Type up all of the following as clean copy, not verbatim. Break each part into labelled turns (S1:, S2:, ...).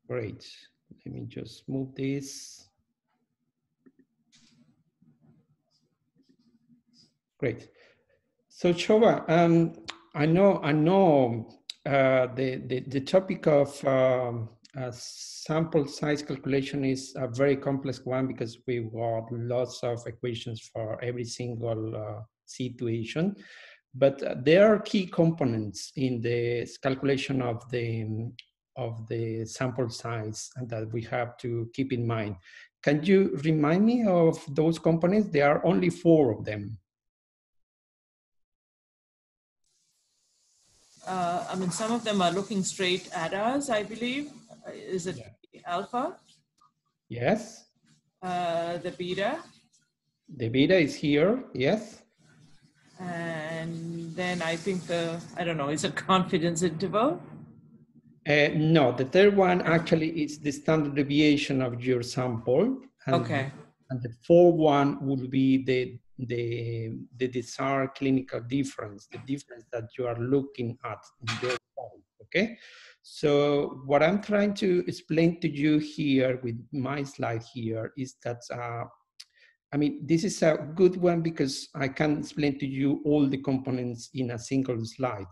S1: Great. Let me just move this. Great. So Shoba, I know the topic of sample size calculation is a very complex one because we got lots of equations for every single situation. But there are key components in the calculation of the sample size that we have to keep in mind. Can you remind me of those components? There are only 4 of them.
S2: I mean, some of them are looking straight at us, I believe. Is it alpha?
S1: Yes.
S2: The beta?
S1: The beta is here, yes.
S2: And then I think I don't know, is it confidence interval?
S1: No, the third one actually is the standard deviation of your sample. And,
S2: okay.
S1: And the fourth one would be the desired clinical difference, the difference that you are looking at in your study, okay? So what I'm trying to explain to you here with my slide here is that, I mean, this is a good one because I can explain to you all the components in a single slide.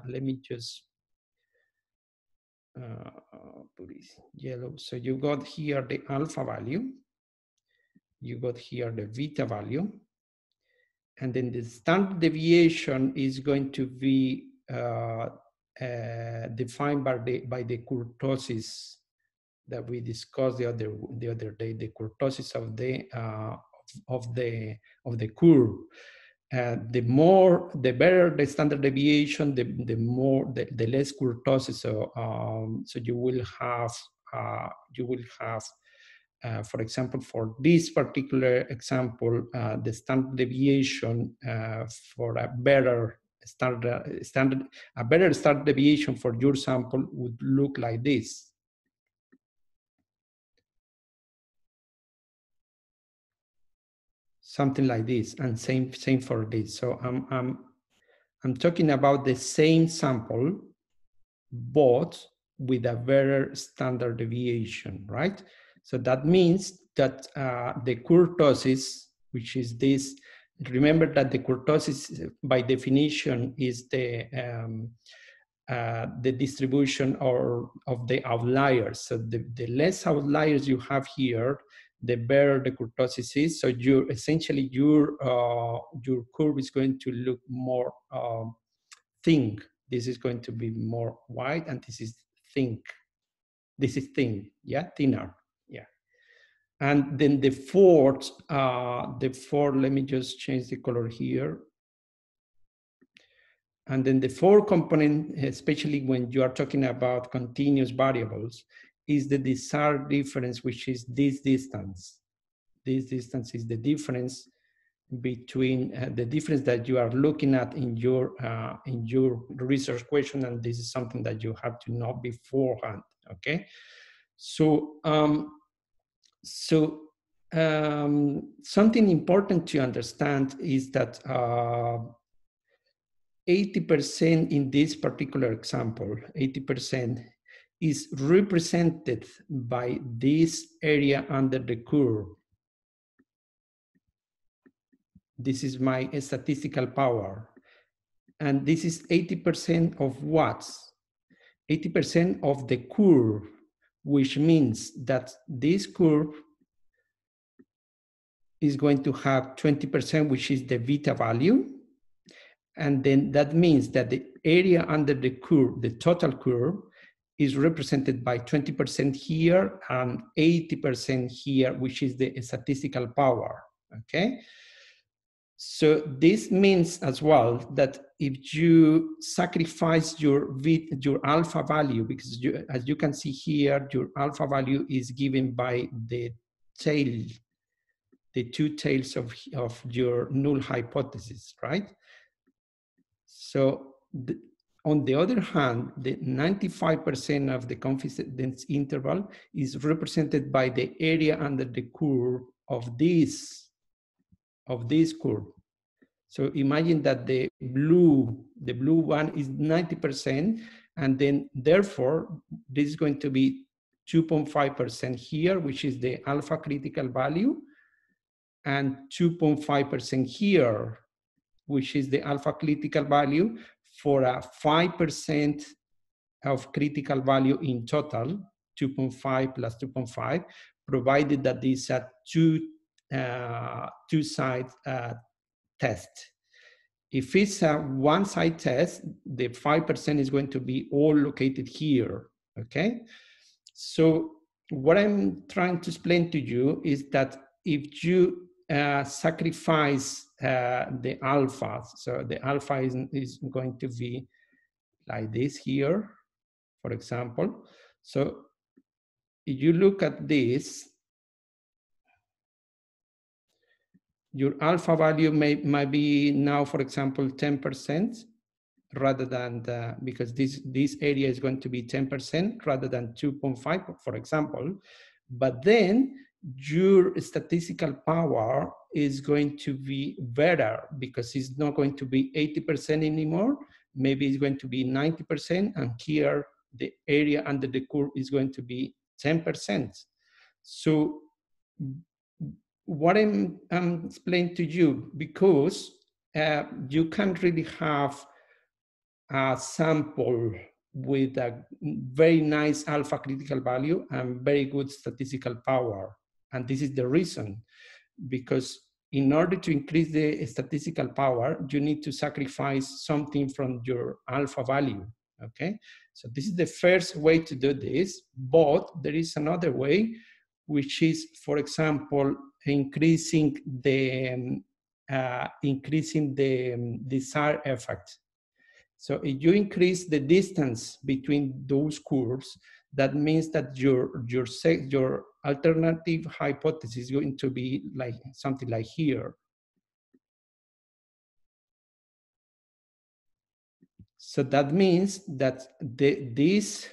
S1: Let me just put it yellow. So you got here the alpha value, you got here the beta value, and then the standard deviation is going to be defined by the kurtosis that we discussed the other day, the kurtosis of the curve. The better the standard deviation, the less kurtosis. So you will have for example, for this particular example, the standard deviation for a better standard deviation for your sample would look like this. Something like this, and same for this. So I'm talking about the same sample, but with a better standard deviation, right? So that means that the kurtosis, which is this, remember that the kurtosis by definition is the distribution of the outliers. So the less outliers you have here, the better the kurtosis is. So you essentially your curve is going to look more thin. This is going to be more wide, and this is thin. This is thin, yeah, thinner, yeah. And then the fourth, let me just change the color here. And then the fourth component, especially when you are talking about continuous variables, is the desired difference, which is this distance. This distance is the difference between the difference that you are looking at in your research question, and this is something that you have to know beforehand. Okay, so something important to understand is that 80% in this particular example, 80% is represented by this area under the curve. This is my statistical power. And this is 80% of what? 80% of the curve, which means that this curve is going to have 20%, which is the beta value. And then that means that the area under the curve, the total curve, is represented by 20% here and 80% here, which is the statistical power, okay? So this means as well that if you sacrifice your alpha value, because as you can see here, your alpha value is given by the tail, the two tails of your null hypothesis, right? So on the other hand, the 95% of the confidence interval is represented by the area under the curve of this curve. So imagine that the blue one is 90%, and then therefore this is going to be 2.5% here, which is the alpha critical value, and 2.5% here, which is the alpha critical value, for a 5% of critical value in total, 2.5 plus 2.5, provided that these are two-side test. If it's a one-side test, the 5% is going to be all located here, okay? So what I'm trying to explain to you is that if you sacrifice the alpha, so the alpha is going to be like this here, for example. So if you look at this, your alpha value might be now, for example, 10%, rather than because this area is going to be 10% rather than 2.5, for example. But then your statistical power is going to be better because it's not going to be 80% anymore. Maybe it's going to be 90%, and here the area under the curve is going to be 10%. So what I'm explaining to you, because you can't really have a sample with a very nice alpha critical value and very good statistical power. And this is the reason, because in order to increase the statistical power, you need to sacrifice something from your alpha value, okay? So this is the first way to do this, but there is another way, which is, for example, increasing the desired effect. So if you increase the distance between those curves, that means that your alternative hypothesis is going to be like something like here. So that means that this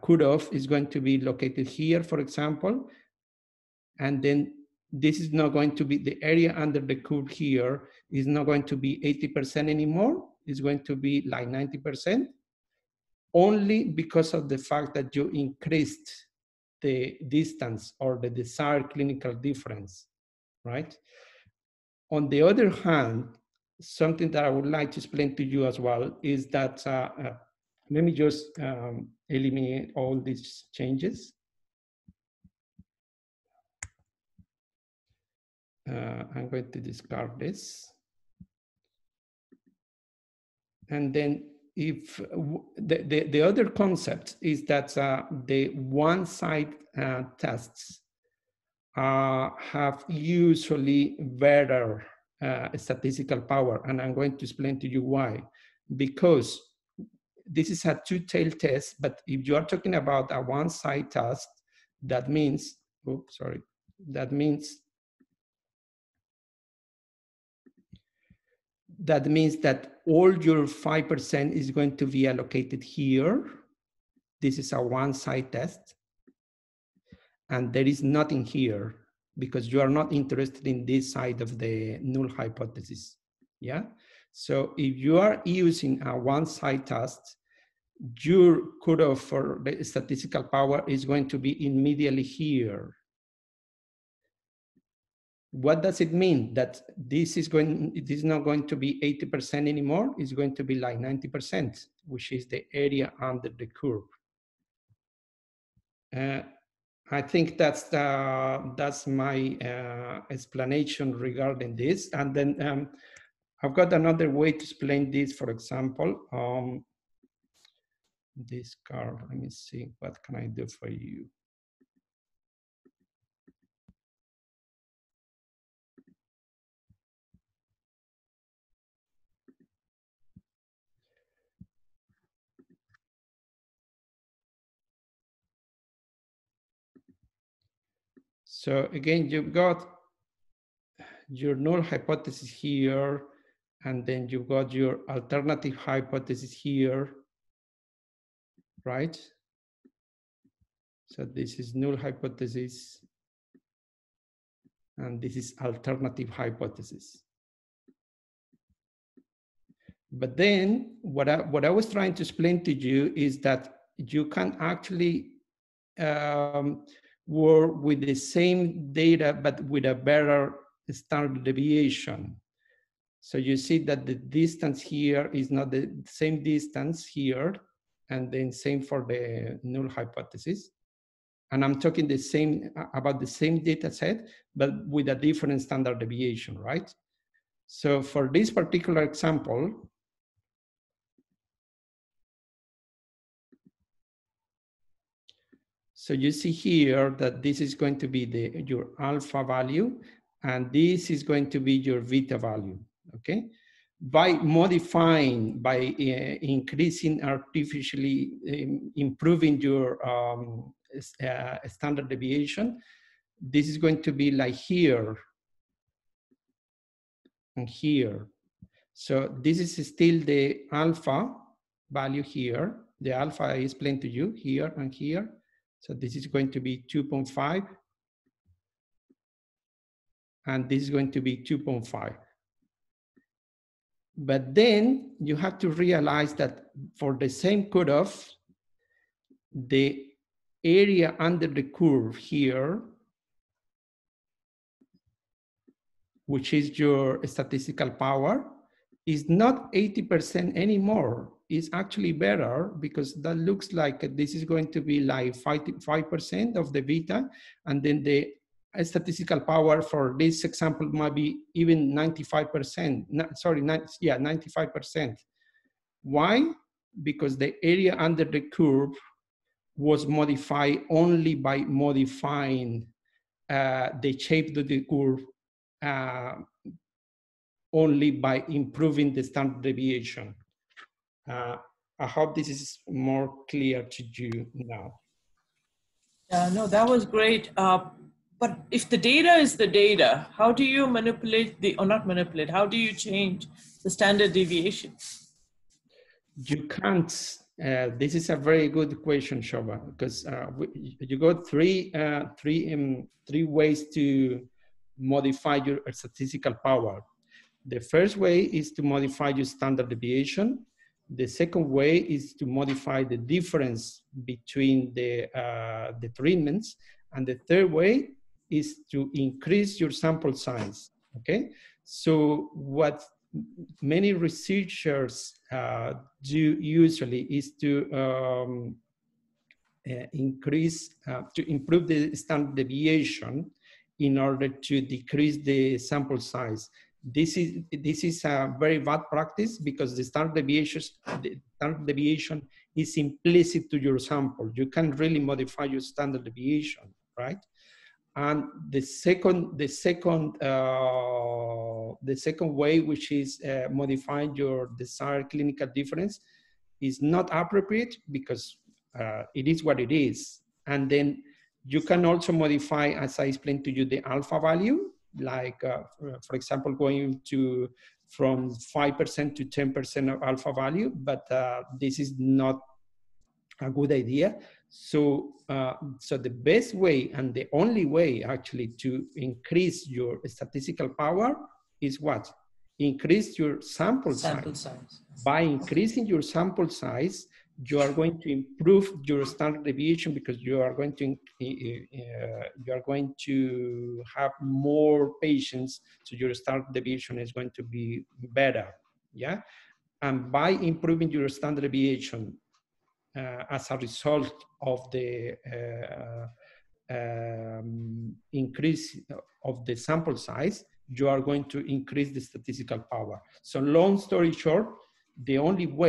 S1: cutoff is going to be located here, for example, and then this is not going to be, the area under the curve here is not going to be 80% anymore. It's going to be like 90%, only because of the fact that you increased the distance or the desired clinical difference, right? On the other hand, something that I would like to explain to you as well is that, let me just eliminate all these changes. I'm going to discard this. And then if the other concept is that the one-side tests have usually better statistical power, and I'm going to explain to you why. Because this is a two-tailed test, but if you are talking about a one-side test, that means, oops, sorry, that means that all your 5% is going to be allocated here. This is a one-side test. And there is nothing here because you are not interested in this side of the null hypothesis, yeah? So if you are using a one-side test, your cutoff for the statistical power is going to be immediately here. What does it mean? That this is not going to be 80% anymore. It's going to be like 90%, which is the area under the curve. I think that's my explanation regarding this. And then I've got another way to explain this. For example, this card. Let me see, what can I do for you? So again, you've got your null hypothesis here, and then you've got your alternative hypothesis here, right? So this is null hypothesis, and this is alternative hypothesis. But then what I was trying to explain to you is that you can actually were with the same data, but with a better standard deviation. So you see that the distance here is not the same distance here, and then same for the null hypothesis. And I'm talking the same about the same data set, but with a different standard deviation, right? So for this particular example, so you see here that this is going to be your alpha value, and this is going to be your beta value, okay? By modifying, by increasing artificially, improving your standard deviation, this is going to be like here and here. So this is still the alpha value here. The alpha I explained to you here and here. So this is going to be 2.5. And this is going to be 2.5. But then you have to realize that for the same cutoff, the area under the curve here, which is your statistical power, is not 80% anymore. It's actually better, because that looks like this is going to be like 5% of the beta, and then the statistical power for this example might be even 95%. Sorry, 95%. Why? Because the area under the curve was modified only by modifying the shape of the curve, only by improving the standard deviation. I hope this is more clear to you now.
S2: No, that was great. But if the data is the data, how do you manipulate or not manipulate, how do you change the standard deviation?
S1: You can't. This is a very good question, Shobha, because you got three ways to modify your statistical power. The first way is to modify your standard deviation. The second way is to modify the difference between the treatments. And the third way is to increase your sample size, okay? So what many researchers do usually is to improve the standard deviation in order to decrease the sample size. This is a very bad practice, because the standard deviation is implicit to your sample. You can really modify your standard deviation, right? And the second way, which is modifying your desired clinical difference, is not appropriate, because it is what it is. And then you can also modify, as I explained to you, the alpha value, like, for example, going from 5% to 10% of alpha value, but this is not a good idea. So, so the best way and the only way actually to increase your statistical power is what? Increase your sample size. By increasing your sample size, you are going to improve your standard deviation, because you are going to have more patients, so your standard deviation is going to be better, yeah? And by improving your standard deviation as a result of the increase of the sample size, you are going to increase the statistical power. So long story short, the only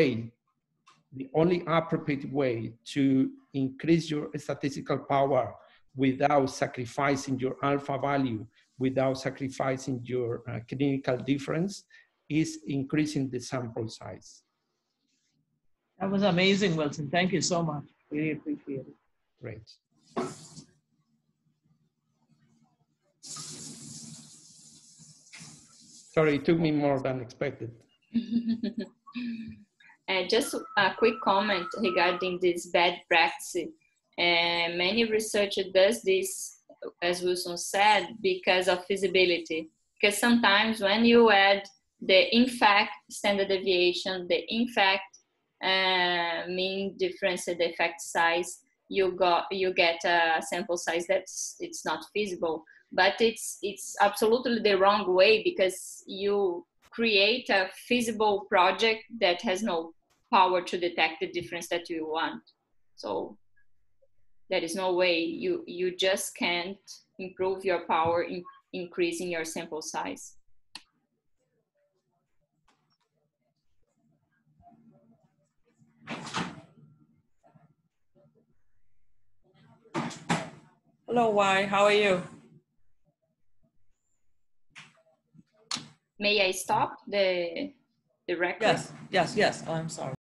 S1: appropriate way to increase your statistical power without sacrificing your alpha value, without sacrificing your clinical difference, is increasing the sample size.
S2: That was amazing, Wilson. Thank you so much. Really appreciate it.
S1: Great. Sorry, it took me more than expected.
S3: Just a quick comment regarding this bad practice. Many researchers does this, as Wilson said, because of feasibility. Because sometimes when you add the in fact standard deviation, the in fact mean difference in the effect size, you get a sample size it's not feasible. But it's absolutely the wrong way, because you create a feasible project that has no power to detect the difference that you want. So there is no way. You just can't improve your power increasing your sample size.
S2: Hello, Y, how are you?
S3: May I stop the record?
S2: Yes, yes, yes. Oh, I'm sorry.